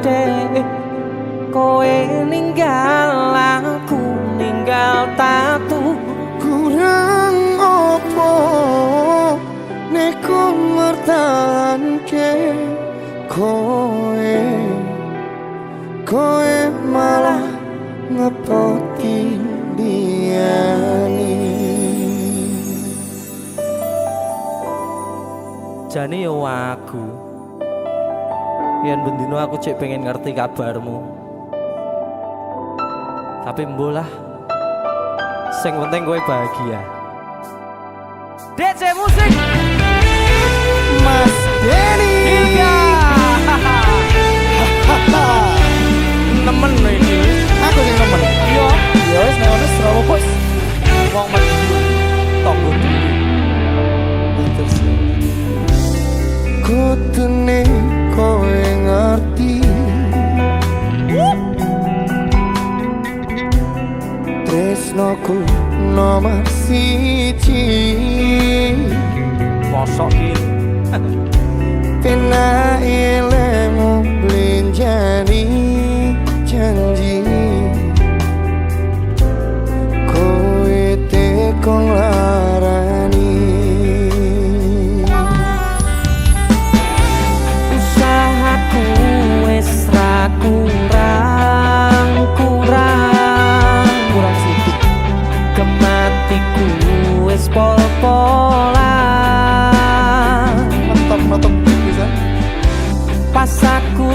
dek, kowe ninggal aku ninggal tatu. Kurang opo neko mertahanke kowe malah ngepoti diani. Jane yo aku yen bendino aku cek pengen ngerti kabarmu, tapi mbolah sing penting kowe bahagia. DC musik Mas Denny Ilga nemen iki aku sing nemen. yo Ya wis nek ono srawo bos. wong mati tonggo Terus kutune kowe ngerti tresnoku nomor siji. mosok iki Pena ilmu blinjani janji kowe tekon larani. usahaku wis ra kurang sithik, kematiku wis pol-polan. Mentok bisa Pas aku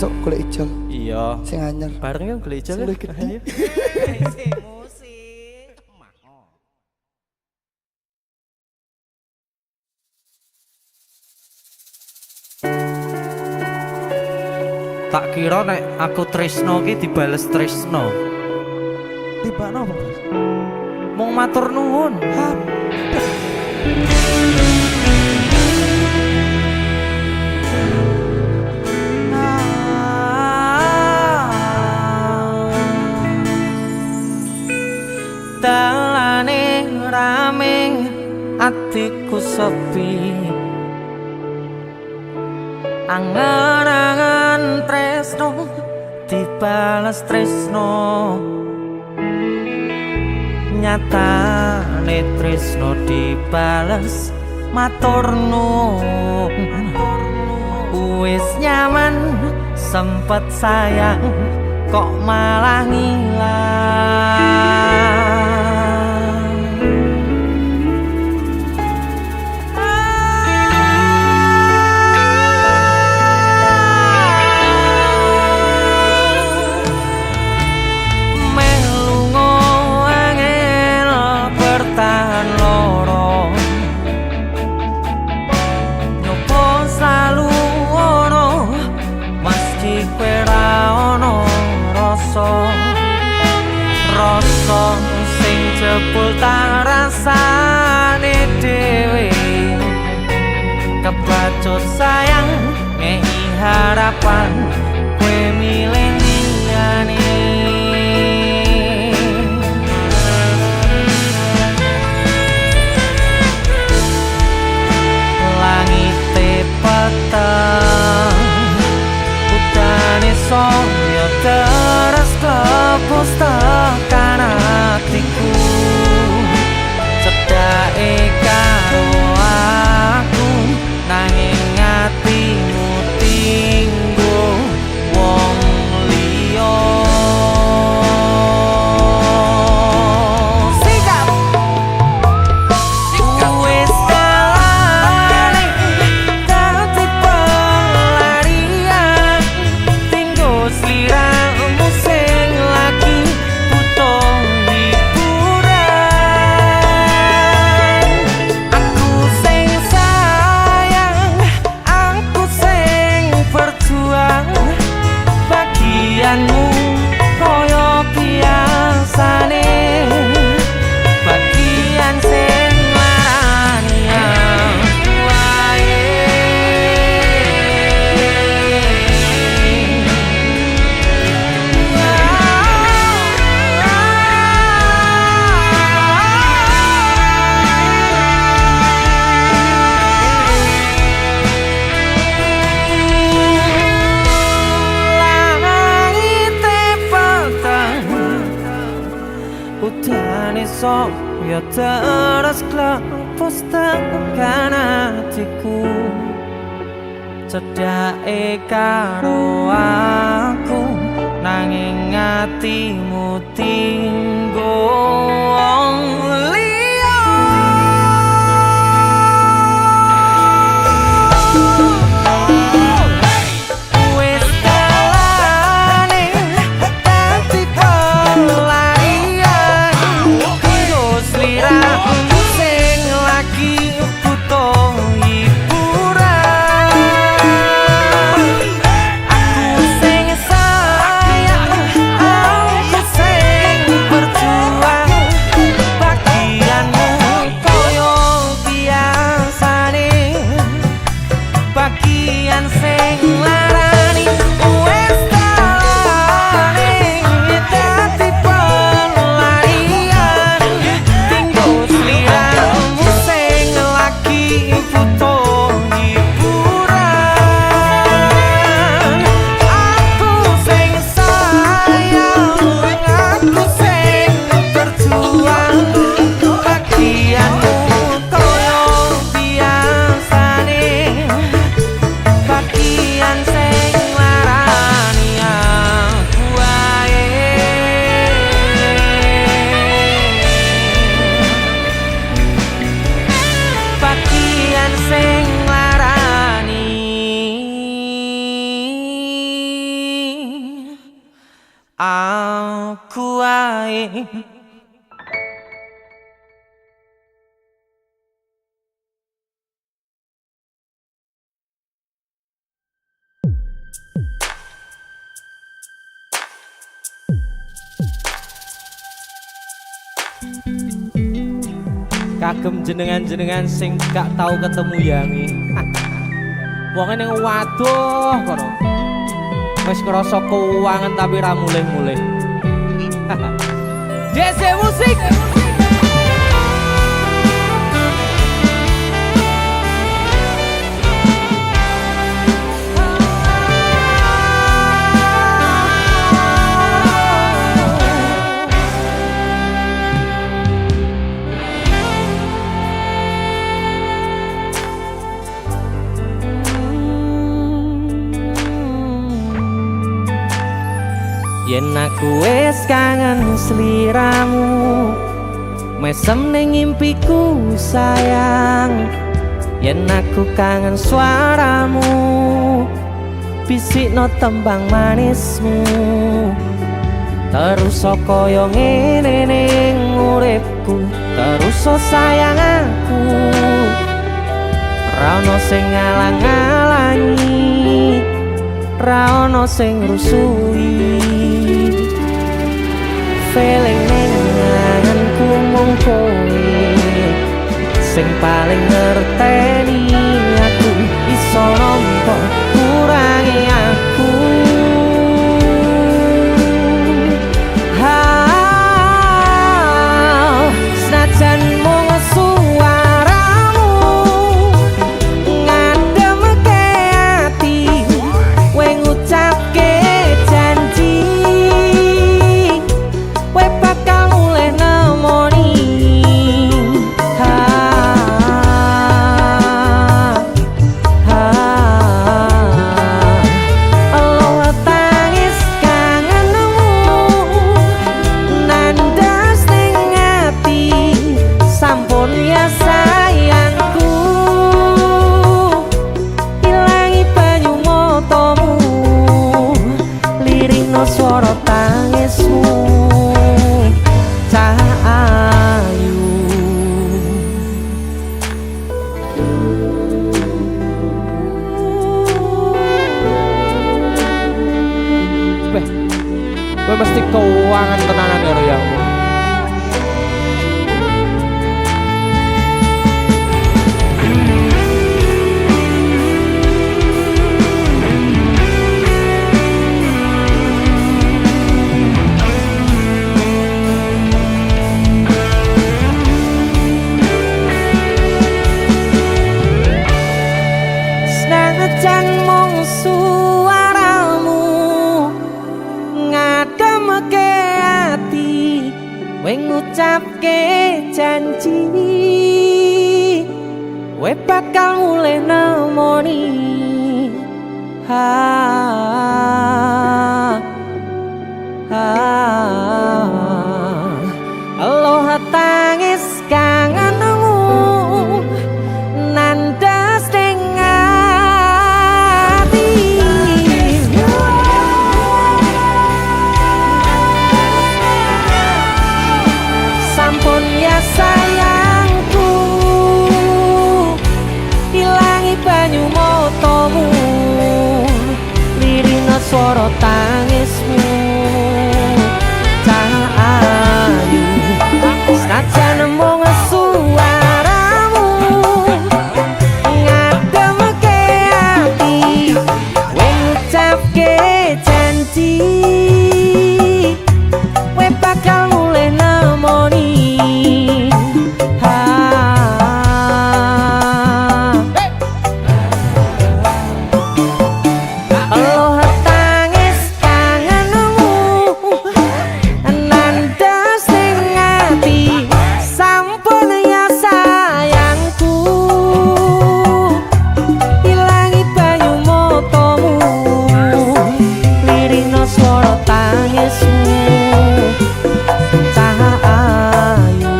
besok golek ijol Iya. sing anyar. Bareng yo golek ijol. Sing gede. Ayo. Tak kira nek aku tresno ki dibales tresno. Tibakno apa, Bos? Mung matur nuwun. Dalane rame atiku sepi angan-angan tresno dibales tresno nyatane tresno dibales matur nuwun wis nyaman sempet sayang kok malah ngilang. Rasa sing jebul tak rasane dhewe kebacut sayang ngehi harapan kowe milih liyane langite peteng udane saya terus kepus tekan hatiku cedake karo aku nanging atimu tinggo wong liya sikap wis dalane dadi pelarian tinggo sliramu sing lagi butuh hiburan aku sing sayang aku sing berjuang bagianmu koyo biasane bagian sing larani wae udane saya terus klepus tekan hatiku cedake karo aku nanging atimu tinggo wong liya wis dalane dadi pelarian kanggo sliramu sing lagi butuh hiburan aku sing sayang aku sing berjuang Kagem jenengan-jenengan sing gak tau ketemu yangi. Wonge ning waduh kono. Wis ngrasa keuangan tapi ra mulih-mulih. DC musik. Yen aku wis kangen sliramu, mesem ning impiku sayang. Yen aku kangen suaramu, bisikno tembang manismu. Terus kaya ngene ning uripku, terus sayang aku. Ra ono sing ngalang-alangi, ra ono sing rusui. Feeling ning ngangenku mung kowe sing paling ngerteni aku. Iso nampa kurangi aku. Senajan mung suaramu ngademke ati, kowe ngucapke janji kowe bakal mulih nemoni. Allah tangis kangenmu nandas ning ati, sampun ya sayangku. Ilangi banyu matamu, lirikno swara tangismu. Cahayu Beh, gue mesti keuangan tenanan karo ya. Senajan mung suaramu ngademke ati, kowe ngucapke janji kowe bakal mulih nemoni. Allah tangis kangenmu nandas ning ati, sampun ya sayangku. Ilangi banyu matamu, lirina swara tangismu. Cahayu senajan mung suaramu ngademke ati, kowe ngucapke janji kowe bakal mulih nemoni. Allah tangis kangenmu nandas ning ati, sampun ya sayangku. Ilangi banyu matamu, lirikno swara tangismu. Cahayu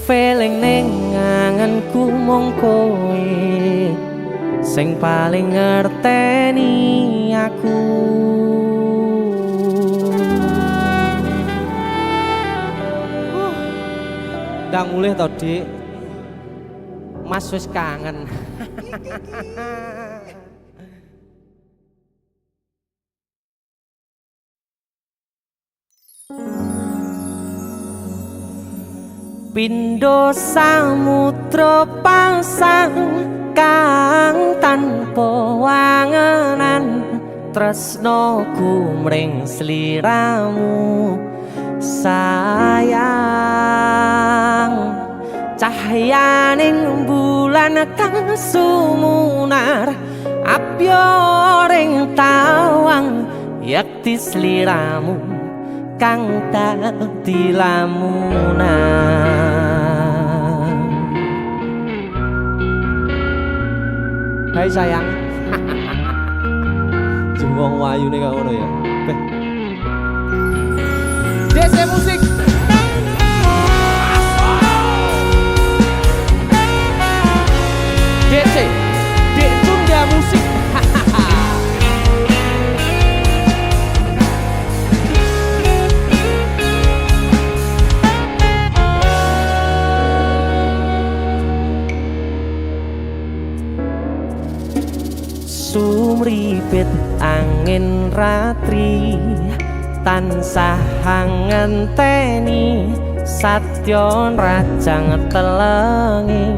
feeling ning ngangenku mung kowe sing paling ngerteni ra mulih to, Dik. Mas wis kangen. Pindho samudra pasang kang tanpa wangenan tresnaku mring sliramu sayang cahyaning bulan kang sumunar apyoring tawang yakti sliramu kang dadi lamunan. Hai sayang. Jengwong wayune kok ngono ya. Beh. DC musik. DC. Dek Tunda Musik. Sumripit angin ratri tansah ngenteni satya rajang telengi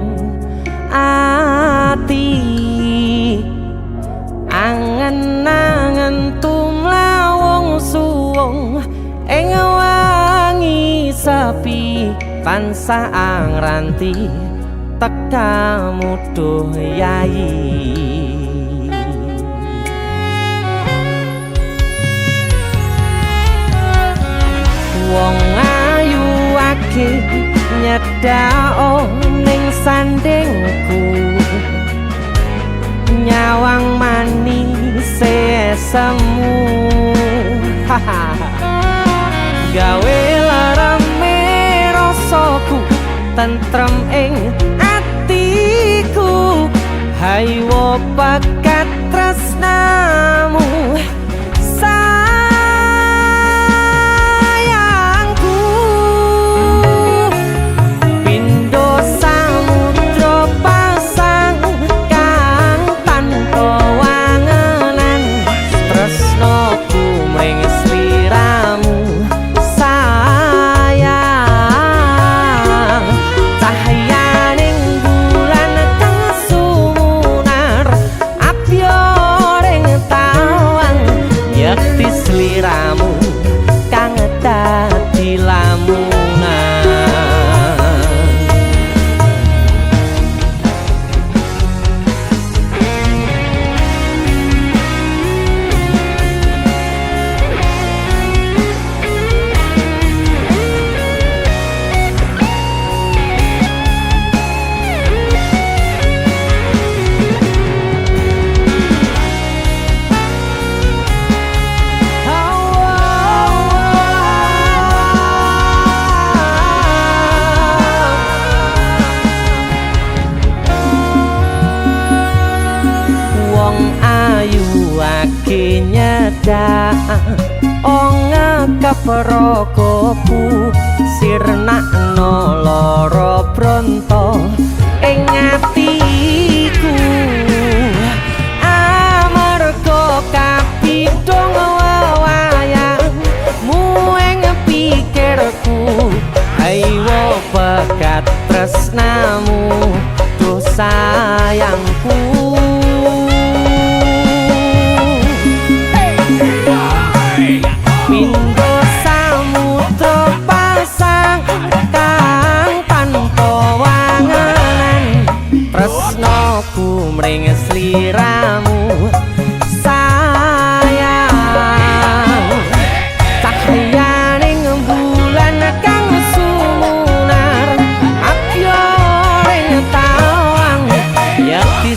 ati angen-angen tumlawung suwung ing wangi sepi tansah angranti tekamu duh yayi. Wong ayu akeh nyedhak ning sandingku nyawang manis semu gawe larame rasaku tentrem ing atiku haywo bakat tresnamu Prokopu sirnakno lara bronto ing atiku amarga kapidhong wayangmu ing pikirku ayo bakat tresnamu duh sayangku. Mring sliramu sayang cahyaning bulan kang sumunar apyoring tawang yakti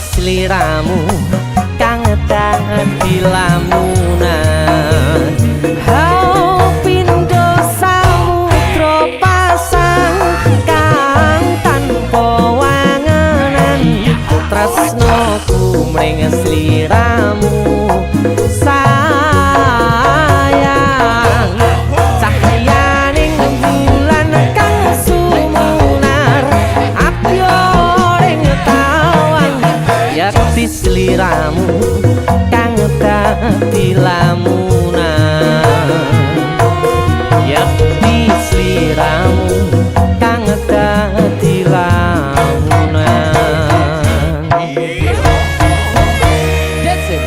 sliramu kang dadi lamunan yakti sliramu kang dadi lamunan. That's it.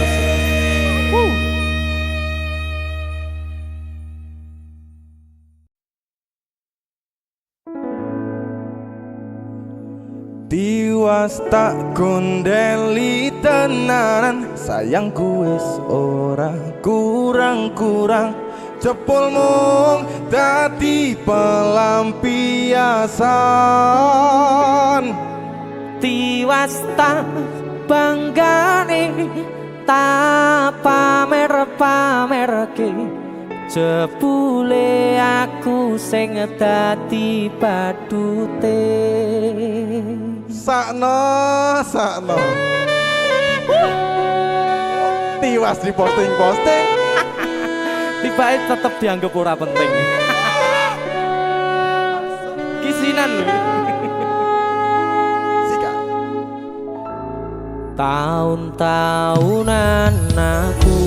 Tiwas tak gondeli tenanan, sayangku wis ora kurang-kurang, jebul mung dadi pelampiasan. Tiwas tak banggane tak pamer-pamerke, jebule aku sing dadi badute. Sakno Tiwas di posting-posting, Tibae tetep dianggap ora penting. Kisinan lho. Sika Tahun-tahunan aku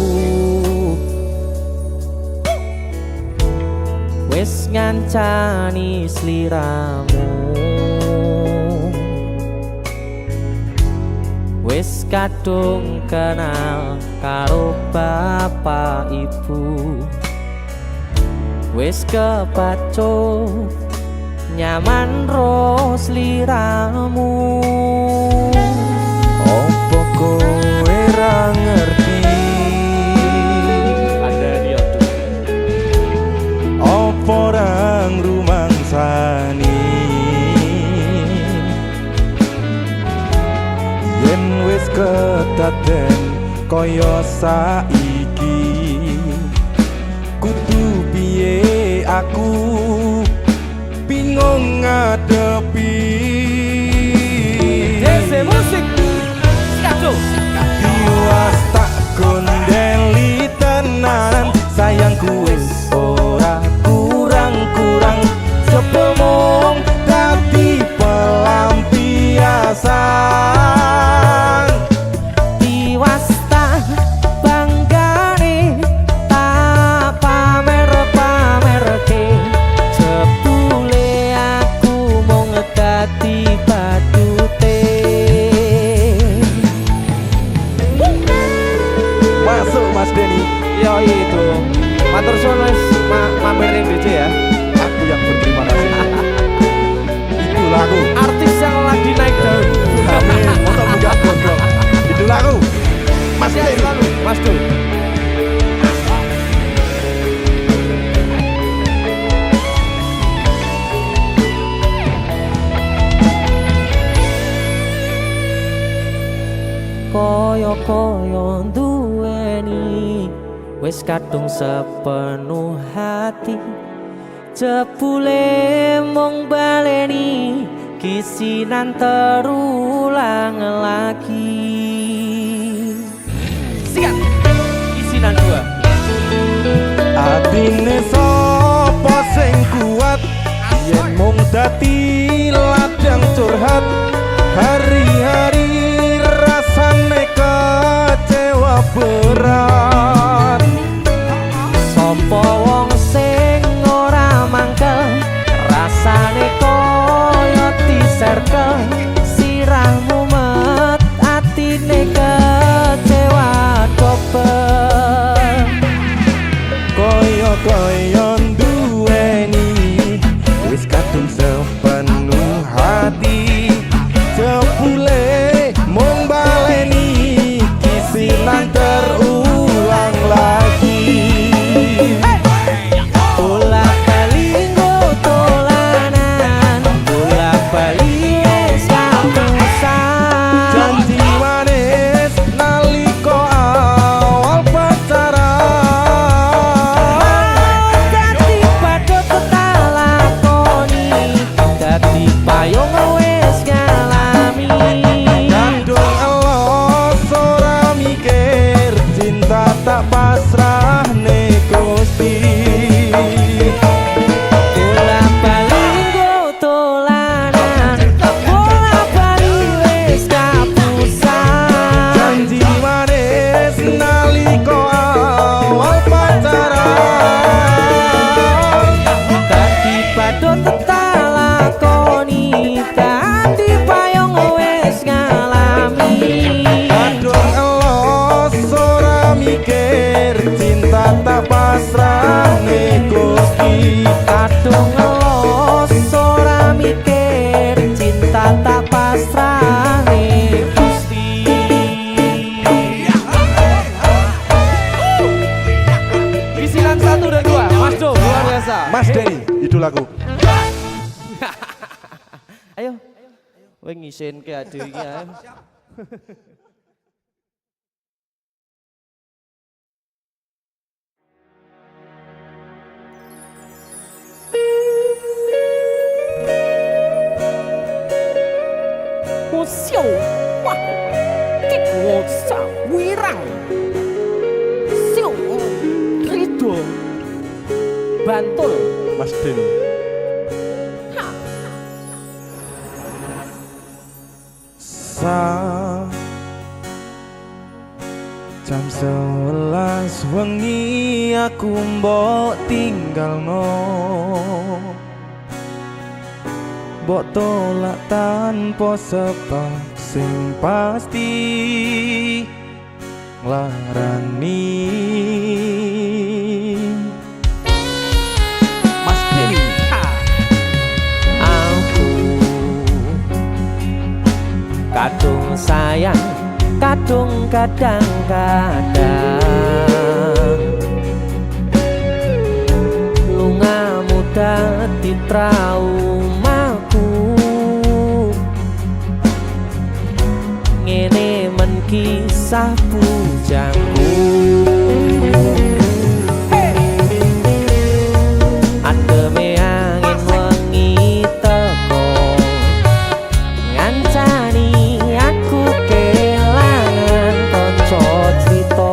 wis ngancani sliramu, wis kadung kenal karo bapak ibu, wis kepacut nyaman ro sliramu. opo kowe ra ngerti, opo ra ngrumangsani yen wis kedaden kaya saiki, kudu piye aku bingung ngadepi. Dese musik Skado Tiwas tak gondeli tenanan, sayangku wis ora kurang-kurang, jebul mung dadi pelampiasan. Tiwas tak banggane tak pamer-pamerke, jebule aku mung dadi badute. Masuk Mas Denny, Yo itu matur suwun wis mampir ning DC ya. aku yang berterima kasih. Itulah aku. Artis yang lagi naik daun. Amin, mosok munggah gondrong. Itulah aku. Mas Denny. Mas Dul. Koyo-koyo duweni wis kadung sepenuh hati, jebule mung baleni kisinan terulang lagi. Siap kisinan dua. Atine sapa sing kuat yen mung dadi ladang curhat, hari-hari rasane kecewa berat. Sopo wong sing ora mangkel, rasane koyo diserkel, sirahmu met atine kecewa dobel. Koyo duweni wis kadung sepenuh hati, jebule tak pasrahne Gusti. Kadung ngelos ora mikir cinta tak pasrahne Gusti. Bisilan 1 dan 2 Mas Do luar biasa. Mas Denny, idolaku. Ayo. Kowe ngisenke ade iki ae. Xiu wah kek wosa wirang Xiu Rido Bantul Mas Denny. Jam 11 wengi aku mbok tinggalno, mbok tolak tanpa sebab sing pasti nglarani. Mas Denny. Aku kadung sayang kadung kadang-kadang lungamu dadi traumaku ngene men kisah bujangku. Ademe angin wengi teko ngancani aku kelangan kanca crita.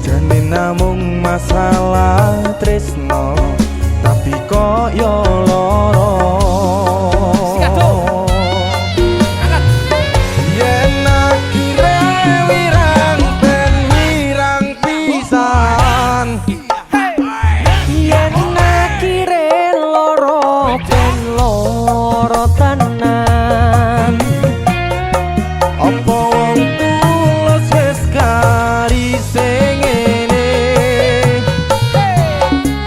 Jane namung masalah tresno tapi kok yo loro. Yen akhire wirang ben wirang pisan. Yen akhire loro ben loro tenan. Apa wong tulus wis kari sing ngene,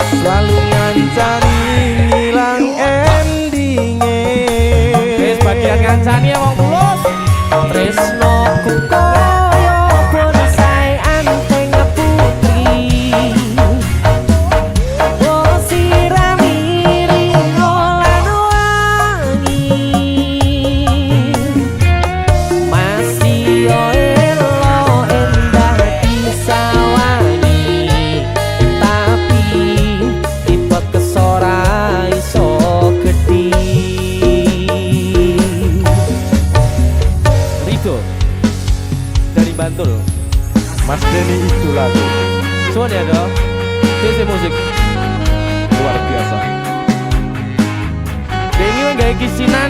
selalu ngancani ngilang endinge. Wis bagian ngancani wong tulus. Tresnoku koyo bonsai anteng putri. Oh sirami ringo lan wangi. Masih yo elo endah disawani. Tapi tipe kesora iso gedhi. Rido dari Bantul. Mas Denny itu lagu Suwun ya dong. DC musik luar biasa. Denny nggawe kisinan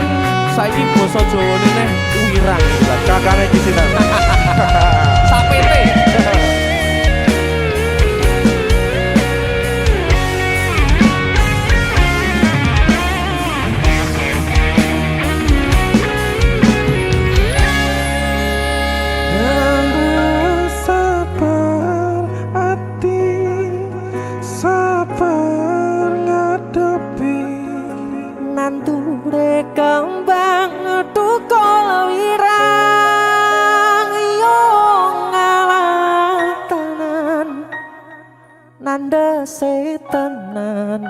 saiki basa Jawane neh wirang. Kakane kisinan. Sapete. Sabar hati, sabar ngadepi. Nanture kembang tukul wirang yo ngalah tenan nandese tenan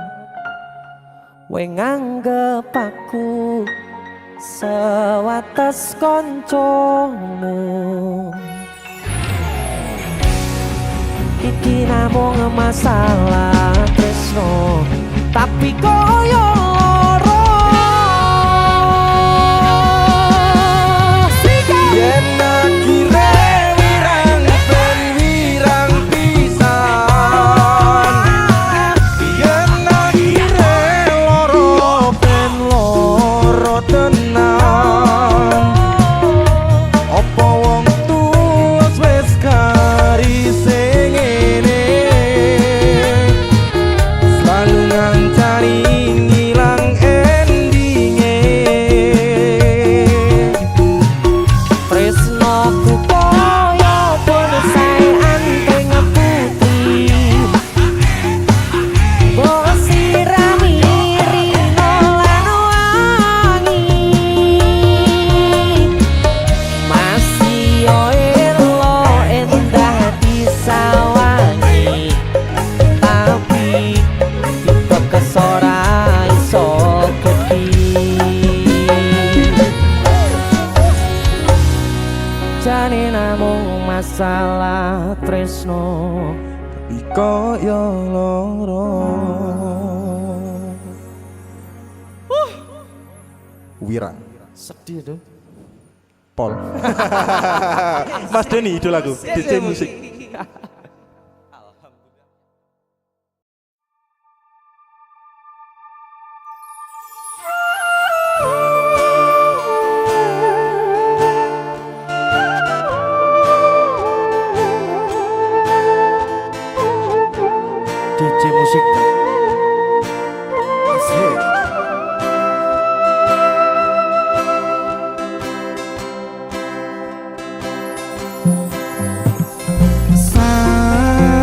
we nganggep aku sewates koncomu. Iki namung masalah tresno tapi koyo loro. Yen akhire wirang ben wirang pisan. Yen akhire loro ben loro tenan. Apa wong tulus wis kari sing ngene, selalu ngancani masalah tresno tapi koyo loro. Wira sedih tuh. Pol. Mas Deni idolaku DJ musik. DJ musik Asik.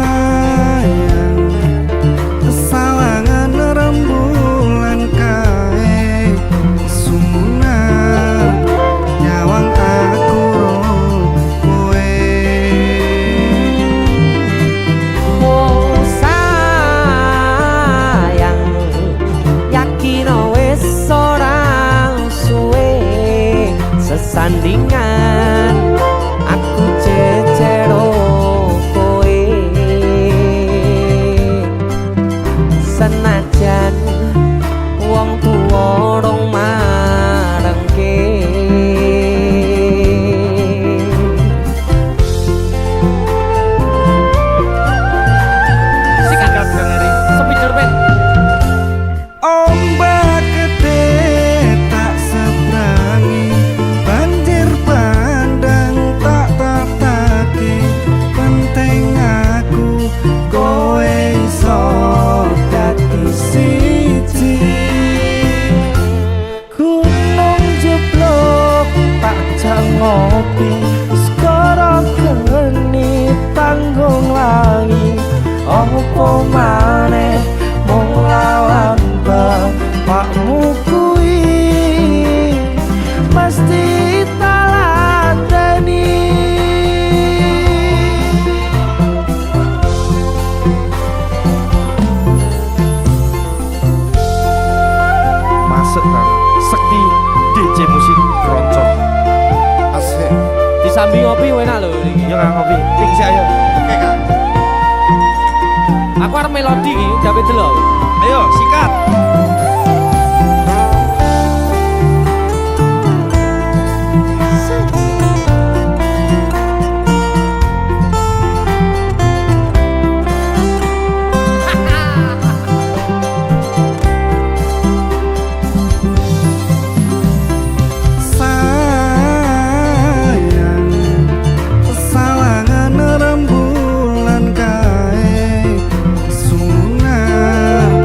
Sayang, kesawangan rembulan kae sumunan nyawang aku ro kowe. oh sayang yakin wis ora suwe sesandingan aku jejero kowe senajan wong tuwa rong marengke sikat Eri Spiderman Ombak gede tak seberangi, banjir bandang tak tataki. Penting aku kowe iso dadi siji. Gunung jeblok tak jangopi, skoro geni tanggung langi. Opo maneh mung lawan bapakmu kuwi mesti taladani. Masuk kan Sekti DJ musik Roncong. Asik. disambi ngopi enak lho iki. Ya Kang ngopi. Ping sik ayo. Oke Kang. Aku arep melodi iki, gawe delok. Ayo sikat. Sayang, kesawangan rembulan kae sumunan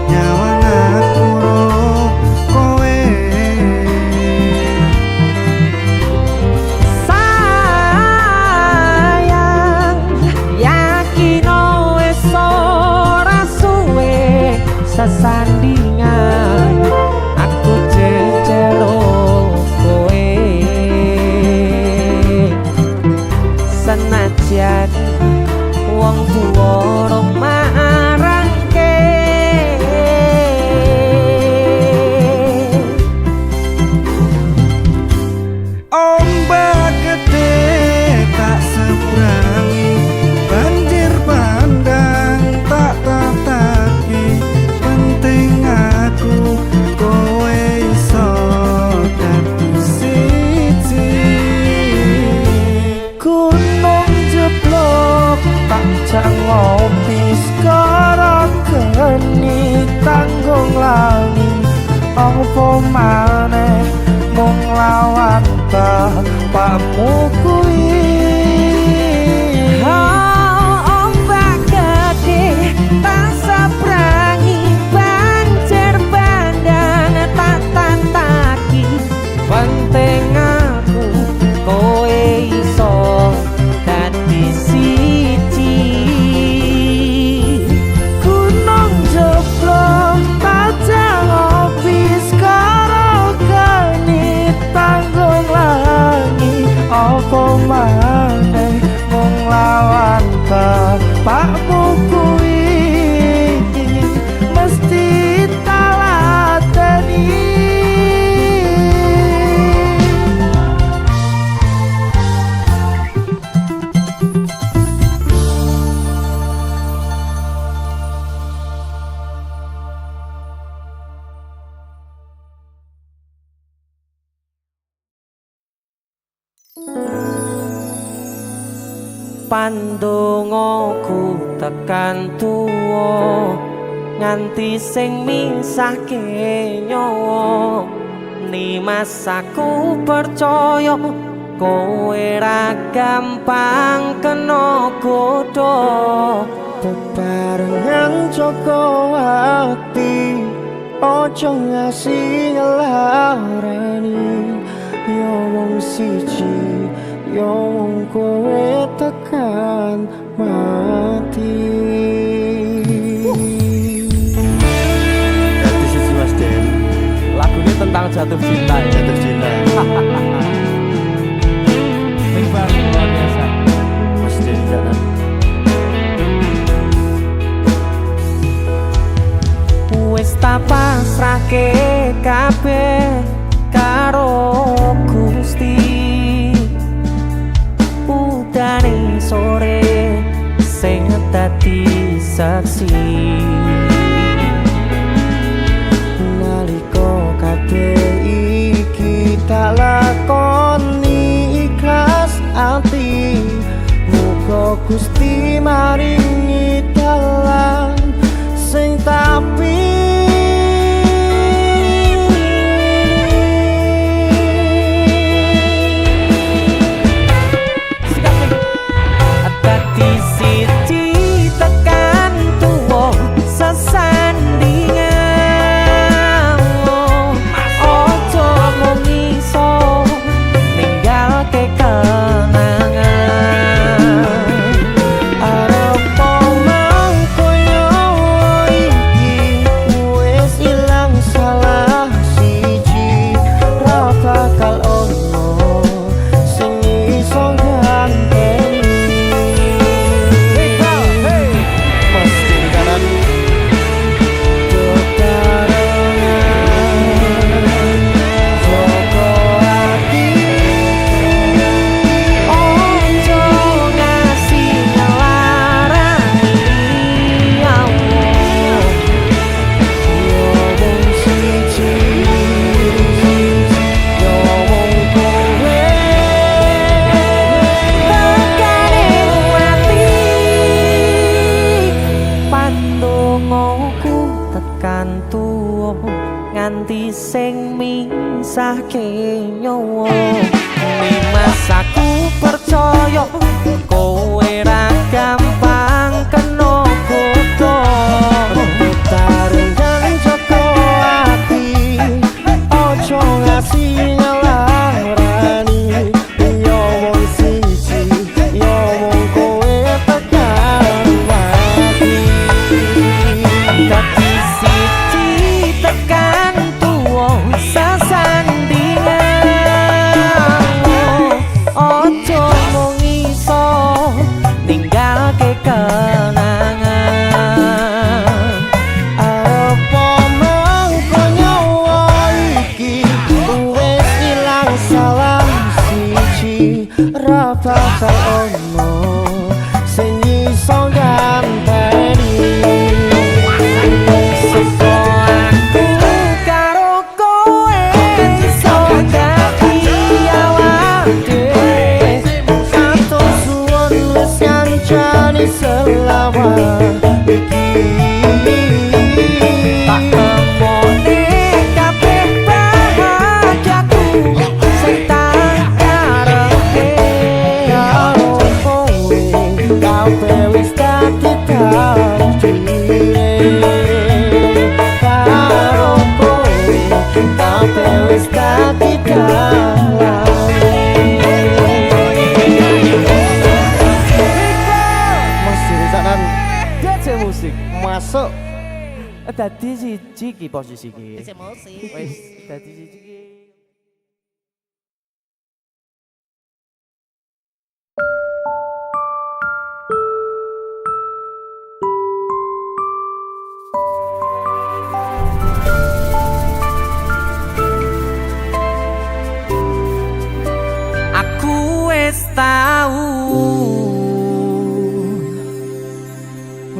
nyawang aku ro kowe. Sayang yakin wis ora suwe sesandingan aku jejero kowe senajan wong tuwa rong marangke Ombak gede tak seberangi, banjir bandang tak tataki. Penting aku kowe iso dadi siji. Gunung jeblok tak jangopi, skoro geni tanggung langi. Opo maneh mung lawan bapakmu kuwi. ombak gede tak sabrangi banjir bandang tak tantaki penting aku kowe iso dadi siji Gunung jeblok tak jangopi, skoro geni tanggung langi. Opo Pandongaku tekan tuwa nganti sing misahke nyawa. Nimas aku percaya kowe ra gampang kena godha. Bebarengan Joko ati ojo ngasih ngelarani. Yo wong siji yo wong kowe tekan mati. Ganti sisi Mas Den. Lagunya tentang jatuh cinta ya. Jatuh cinta. Hebat, luar biasa. Mas Den sana. Wis tak pasrahke kabeh karo Gusti. Udane sore sing dadi saksi. Nalika kabeh iki tak lakoni ikhlas ati. Muga Gusti maringi dalan sing tapi nganti sing misahke nyawa. Nimas aku percaya kowe ra gampang kena godha. Tarengan Joko ati ojo ngasih ngelarani. Yo wong siji yo wong kowe tekan mati. Dadi siji tekan sasandingan. Ojo mung iso ninggalke kenangan. Apa mengko nyawa iki wis ilang salah siji. Ra bakal ono sing iso ganteni. Selama iki tak temone kabeh bahagiaku sing tak karepe. Karo kowe kabeh wis dadi takdire. Karo kowe kabeh wis dadi musik masuk dadi siji ki posisi ki. Wis dadi siji ki. Aku wis tau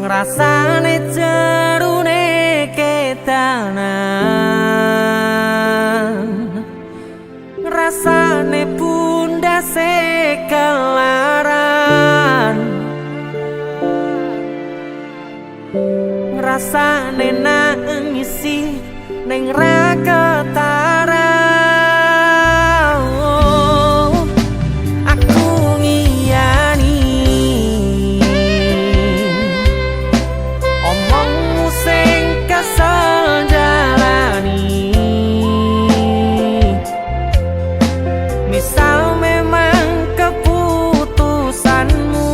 ngrasane jerune ketanan, ngrasane pundase kelaran. rasane nangisi ning ra ketara. Aku ngiyani omongmu sing kesel jalani. Misal memang keputusanmu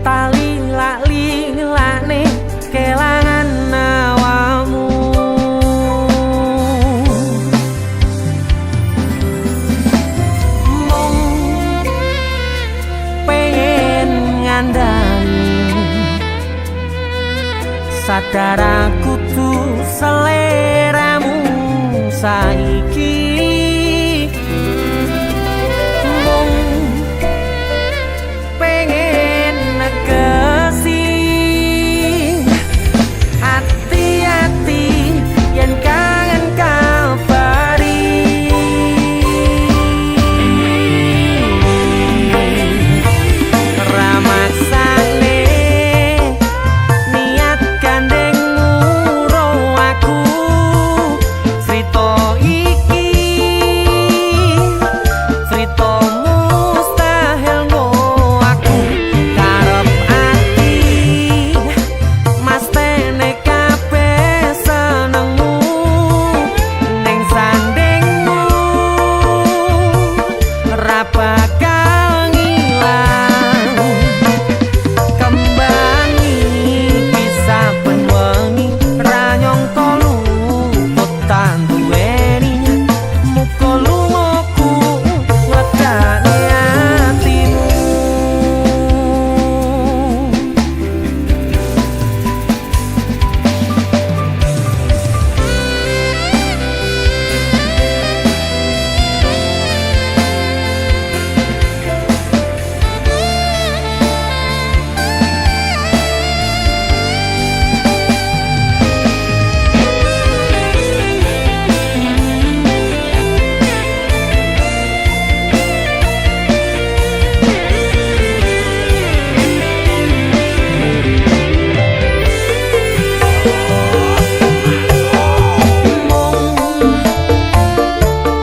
tali lak-lilane kelangan nawamu. Mung pengen ngandani sadar aku tuh seleramu saiki. Mung pengen negesi hati-hati yen kangen kabari. Ramaksane niat gandeng muro aku cerita iki, cerita mustahil ngo aku karep ati mas tene kabeh senengmu ning sandingmu ra bakal ngilang. Kembangi bisa penwengi ra nyangka luput tan duweni muka lungaku wedane atimu.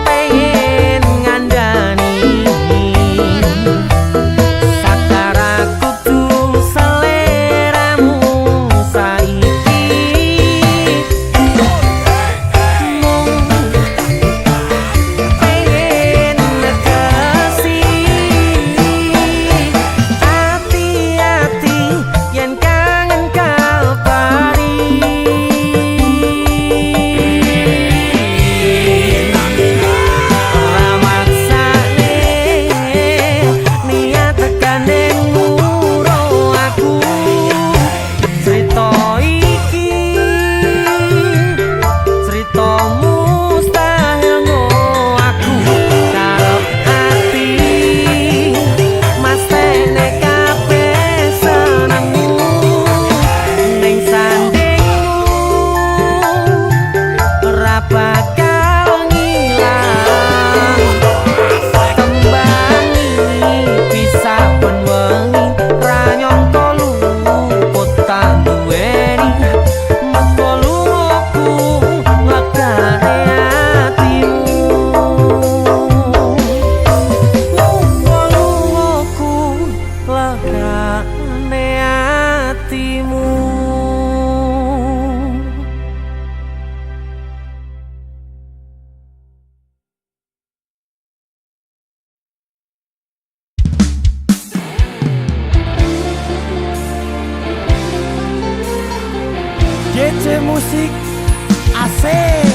Pengen ngandani sadar aku tuh seleramu saiki. Mung pengen negesi hati-hati yen kangen kabari. Ramaksane niat gandeng muro aku cerita iki, cerita mustahil ngo aku karep ati mas tene kabeh senengmu ning sandingmu ra bakal ngilang. Kembangi bisa penwengi ra nyangka luput tan duweni muka lungaku wedane atimu. Muka lungaku wedane atimu. GC Musik asik.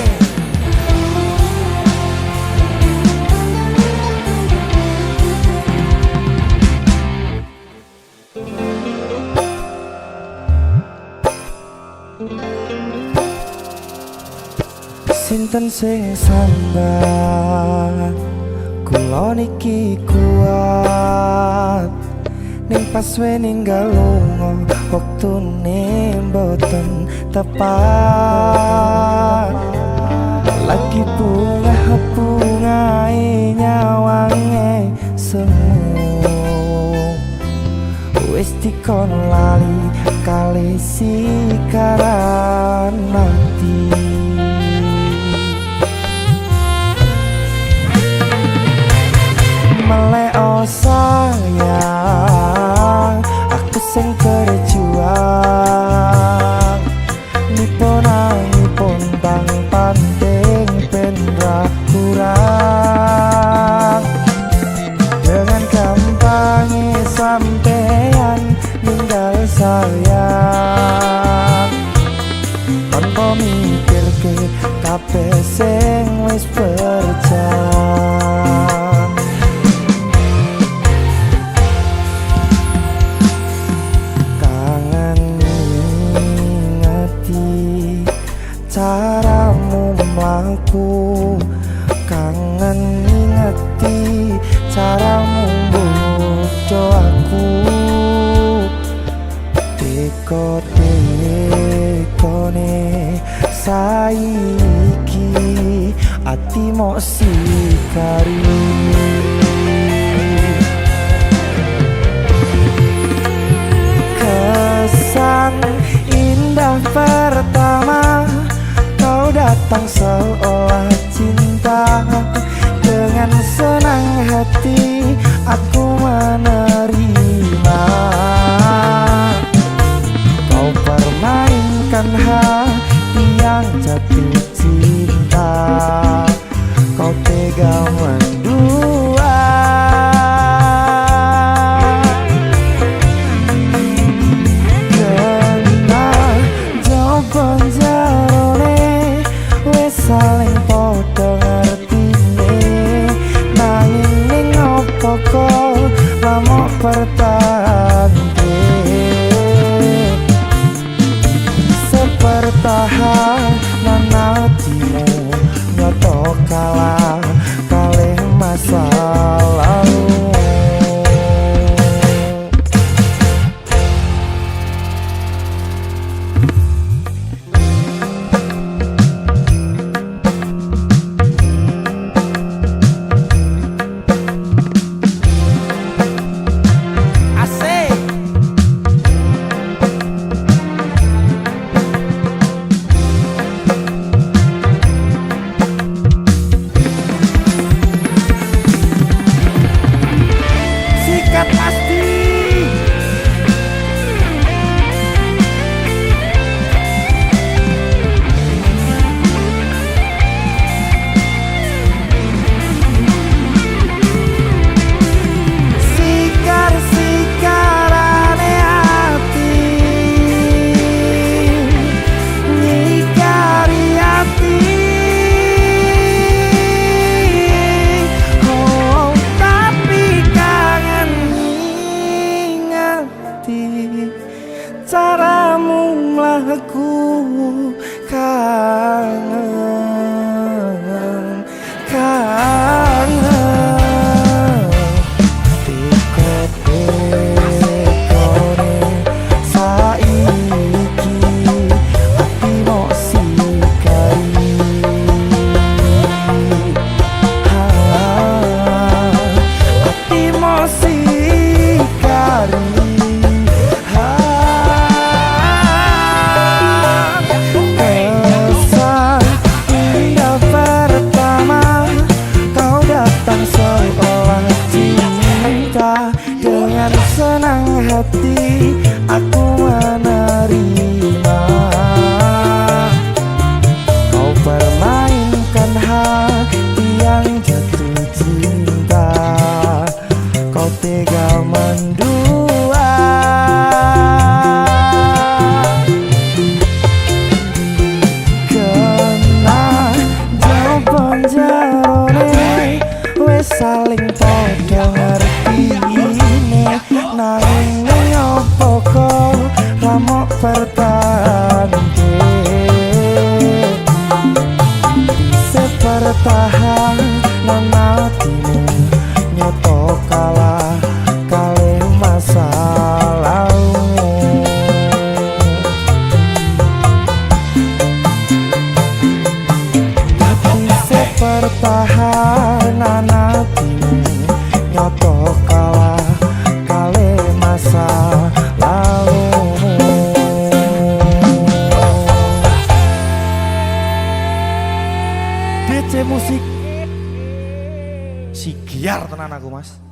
Sinten sing sambat kula niki kuat ning pas we ninggal lunga wektune mboten tepat. Lagi bunga-bungae nyawange semu wis kon lali kali sikaran mati. Meleo sayang, aku sing berjuang nipun bang panting ben ra kurang. Dengan gampangnya sampean ninggal sayang, tanpa mikir ke kabeh sing wis berjalan. Caramu mlaku, kangen ngingeti caramu bodo aku. Dekone saiki ati mok sikari. Kesan indah pertama kau datang seolah cinta. Dengan senang hati aku menerima. Kau permainkan hati yang jatuh cinta. Kau tega mendua. Kena jawaban jarone saling podo ngertine, nanging ning opo kok lamok pertante. Sepertahanan hatimu nyoto kalah kalih masa lalu. Caramu mlaku kangen, kangen. Dekone saiki ati mok sikari. Ati mok sikari. Dengan senang hati aku menerima. Kau permainkan hati yang jatuh cinta. Kau tega mendua. Kena jawaban jarone wes saling podo ngertine, nanging opo kok lamok pertante. Sepertahanan hatimu nyoto kalah kalih masa lalu. Tapi sepertahanan hatimu nyoto kalah kalih masa lalu. musik. Sigiar tenan aku, Mas.